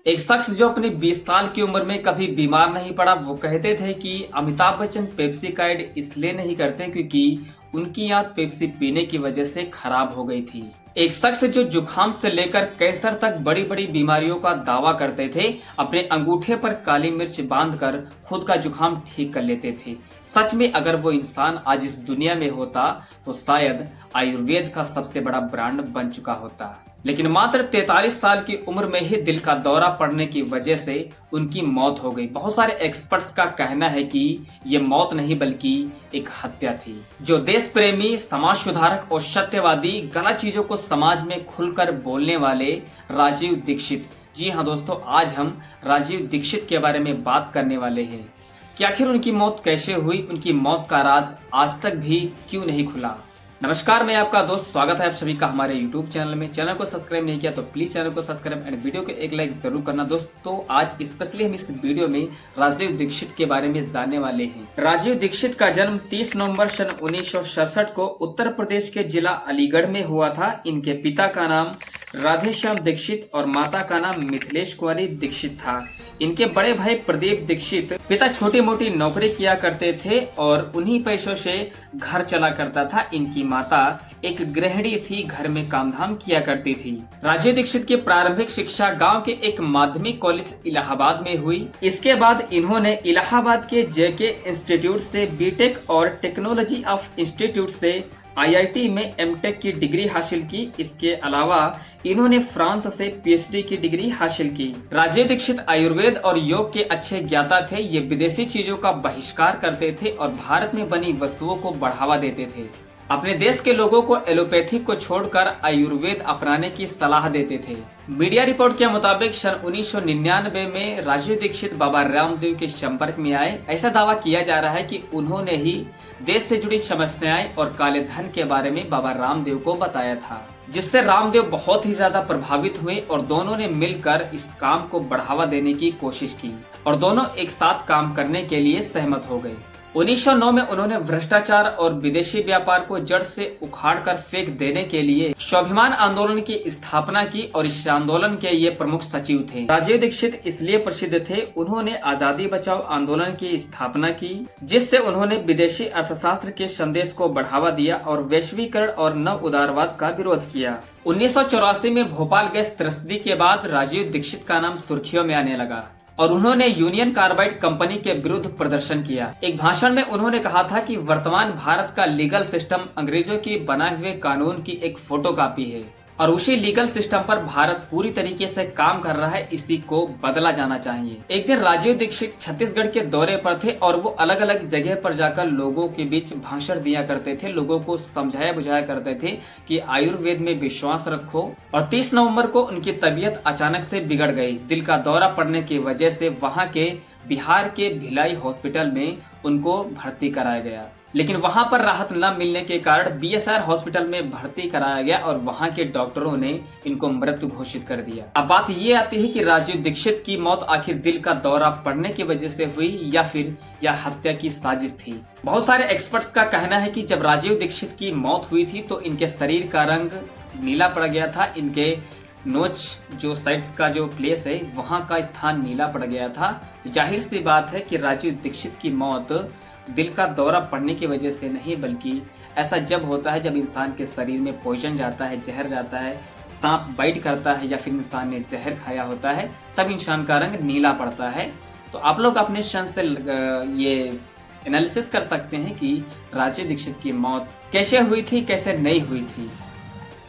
एक शख्स जो अपने 20 साल की उम्र में कभी बीमार नहीं पड़ा, वो कहते थे कि अमिताभ बच्चन पेप्सी का ऐड इसलिए नहीं करते क्योंकि उनकी आंत पेप्सी पीने की वजह से खराब हो गई थी। एक शख्स जो जुखाम से लेकर कैंसर तक बड़ी बड़ी बीमारियों का दावा करते थे, अपने अंगूठे पर काली मिर्च बांधकर खुद का जुखाम ठीक कर लेते थे। सच में अगर वो इंसान आज इस दुनिया में होता तो शायद आयुर्वेद का सबसे बड़ा ब्रांड बन चुका होता। लेकिन मात्र 43 साल की उम्र में ही दिल का दौरा पड़ने की वजह से उनकी मौत हो गई। बहुत सारे एक्सपर्ट्स का कहना है कि ये मौत नहीं बल्कि एक हत्या थी। जो देश प्रेमी, समाज सुधारक और सत्यवादी, गलत चीजों को समाज में खुलकर बोलने वाले राजीव दीक्षित। जी हाँ दोस्तों, आज हम राजीव दीक्षित के बारे में बात करने वाले हैं कि आखिर उनकी मौत कैसे हुई, उनकी मौत का राज आज तक भी क्यों नहीं खुला। नमस्कार, मैं आपका दोस्त, स्वागत है आप सभी का हमारे YouTube चैनल में। चैनल को सब्सक्राइब नहीं किया तो प्लीज चैनल को सब्सक्राइब एंड वीडियो को एक लाइक जरूर करना। दोस्तों आज स्पेशली हम इस वीडियो में राजीव दीक्षित के बारे में जानने वाले हैं। राजीव दीक्षित का जन्म 30 नवंबर सन 1967 को उत्तर प्रदेश के जिला अलीगढ़ में हुआ था। इनके पिता का नाम राधेश्याम दीक्षित और माता का नाम मिथिलेश कुमारी दीक्षित था। इनके बड़े भाई प्रदीप दीक्षित, पिता छोटी मोटी नौकरी किया करते थे और उन्हीं पैसों से घर चला करता था। इनकी माता एक गृहिणी थी, घर में काम धाम किया करती थी। राजीव दीक्षित की प्रारंभिक शिक्षा गांव के एक माध्यमिक कॉलेज इलाहाबाद में हुई। इसके बाद इन्होंने इलाहाबाद के जेके इंस्टीट्यूट से बीटेक और टेक्नोलॉजी ऑफ इंस्टीट्यूट से आईआईटी में एमटेक की डिग्री हासिल की। इसके अलावा इन्होंने फ्रांस से पीएचडी की डिग्री हासिल की। राजीव दीक्षित आयुर्वेद और योग के अच्छे ज्ञाता थे। ये विदेशी चीजों का बहिष्कार करते थे और भारत में बनी वस्तुओं को बढ़ावा देते थे। अपने देश के लोगों को एलोपैथिक को छोड़कर आयुर्वेद अपनाने की सलाह देते थे। मीडिया रिपोर्ट के मुताबिक सन 1999 में राजीव दीक्षित बाबा रामदेव के संपर्क में आए। ऐसा दावा किया जा रहा है कि उन्होंने ही देश से जुड़ी समस्याएं और काले धन के बारे में बाबा रामदेव को बताया था, जिससे रामदेव बहुत ही ज्यादा प्रभावित हुए और दोनों ने मिलकर इस काम को बढ़ावा देने की कोशिश की और दोनों एक साथ काम करने के लिए सहमत हो गए। 1909 में उन्होंने भ्रष्टाचार और विदेशी व्यापार को जड़ से उखाड़कर फेंक देने के लिए स्वाभिमान आंदोलन की स्थापना की और इस आंदोलन के ये प्रमुख सचिव थे। राजीव दीक्षित इसलिए प्रसिद्ध थे, उन्होंने आजादी बचाओ आंदोलन की स्थापना की, जिससे उन्होंने विदेशी अर्थशास्त्र के संदेश को बढ़ावा दिया और वैश्वीकरण और नव उदारवाद का विरोध किया। 1984 में भोपाल गैस त्रस्ती के बाद राजीव दीक्षित का नाम सुर्खियों में आने लगा और उन्होंने यूनियन कार्बाइड कंपनी के विरुद्ध प्रदर्शन किया। एक भाषण में उन्होंने कहा था कि वर्तमान भारत का लीगल सिस्टम अंग्रेजों की बनाए हुए कानून की एक फोटोकॉपी है और उसी लीगल सिस्टम पर भारत पूरी तरीके से काम कर रहा है, इसी को बदला जाना चाहिए। एक दिन राजीव दीक्षित छत्तीसगढ़ के दौरे पर थे और वो अलग अलग जगह पर जाकर लोगों के बीच भाषण दिया करते थे, लोगों को समझाया बुझाया करते थे कि आयुर्वेद में विश्वास रखो। और 30 नवंबर को उनकी तबीयत अचानक से बिगड़ गई। दिल का दौरा पड़ने की वजह से वहाँ के बिहार के भिलाई हॉस्पिटल में उनको भर्ती कराया गया, लेकिन वहां पर राहत न मिलने के कारण बीएसआर हॉस्पिटल में भर्ती कराया गया और वहां के डॉक्टरों ने इनको मृत्यु घोषित कर दिया। अब बात ये आती है कि राजीव दीक्षित की मौत आखिर दिल का दौरा पड़ने की वजह से हुई या फिर यह हत्या की साजिश थी। बहुत सारे एक्सपर्ट्स का कहना है कि जब राजीव दीक्षित की मौत हुई थी तो इनके शरीर का रंग नीला पड़ गया था। इनके नोच जो साइड्स का जो प्लेस है वहां का स्थान नीला पड़ गया था। जाहिर सी बात है कि राजीव दीक्षित की मौत दिल का दौरा पड़ने की वजह से नहीं, बल्कि ऐसा जब होता है जब इंसान के शरीर में पॉइजन जाता है, जहर जाता है, सांप बाइट करता है या फिर इंसान ने जहर खाया होता है, तब इंसान का रंग नीला पड़ता है। तो आप लोग अपने सेंस से ये एनालिसिस कर सकते हैं कि राजीव दीक्षित की मौत कैसे हुई थी, कैसे नहीं हुई थी।